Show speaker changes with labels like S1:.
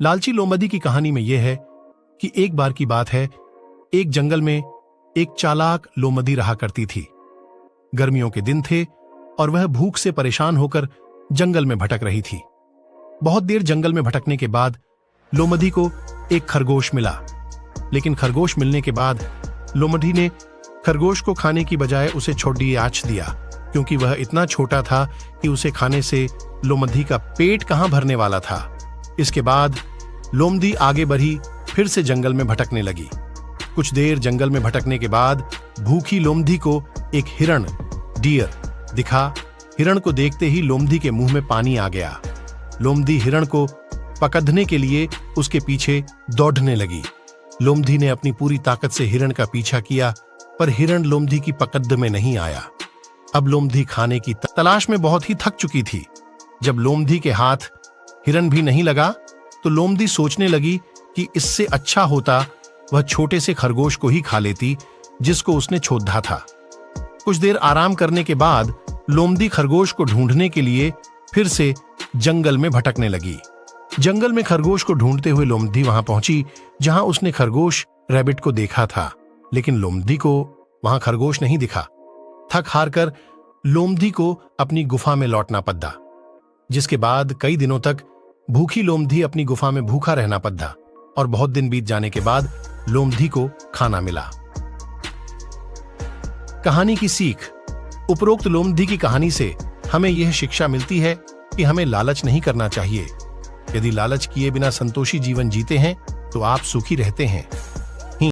S1: लालची लोमड़ी की कहानी में यह है कि एक बार की बात है, एक जंगल में एक चालाक लोमड़ी रहा करती थी। गर्मियों के दिन थे और वह भूख से परेशान होकर जंगल में भटक रही थी। बहुत देर जंगल में भटकने के बाद लोमड़ी को एक खरगोश मिला, लेकिन खरगोश मिलने के बाद लोमड़ी ने खरगोश को खाने की बजाय उसे छोड़ियाच दिया, क्योंकि वह इतना छोटा था कि उसे खाने से लोमड़ी का पेट कहां भरने वाला था। इसके बाद लोमड़ी आगे बढ़ी, फिर से जंगल में भटकने लगी। कुछ देर जंगल में भटकने के बाद भूखी लोमड़ी को एक हिरण डियर दिखा। हिरण को देखते ही लोमड़ी के मुंह में पानी आ गया। लोमड़ी हिरण को पकड़ने के लिए उसके पीछे दौड़ने लगी। लोमड़ी ने अपनी पूरी ताकत से हिरण का पीछा किया, पर हिरण लोमड़ी की पकड़ में नहीं आया। अब लोमड़ी खाने की तलाश में बहुत ही थक चुकी थी। जब लोमड़ी के हाथ हिरण भी नहीं लगा तो लोमड़ी सोचने लगी कि इससे अच्छा होता वह छोटे से खरगोश को ही खा लेती, जिसको उसने छोड़ा था। कुछ देर आराम करने के बाद लोमड़ी खरगोश को ढूंढने के लिए फिर से जंगल में भटकने लगी। जंगल में खरगोश को ढूंढते हुए लोमड़ी वहां पहुंची जहां उसने खरगोश रैबिट को देखा था, लेकिन लोमड़ी को वहां खरगोश नहीं दिखा। थक हार कर लोमड़ी को अपनी गुफा में लौटना पड़ा, जिसके बाद कई दिनों तक भूखी लोमड़ी अपनी गुफा में भूखा रहना पड़ा और बहुत दिन बीत जाने के बाद लोमड़ी को खाना मिला। कहानी की सीख। उपरोक्त लोमड़ी की कहानी से हमें यह शिक्षा मिलती है कि हमें लालच नहीं करना चाहिए। यदि लालच किए बिना संतोषी जीवन जीते हैं तो आप सुखी रहते हैं।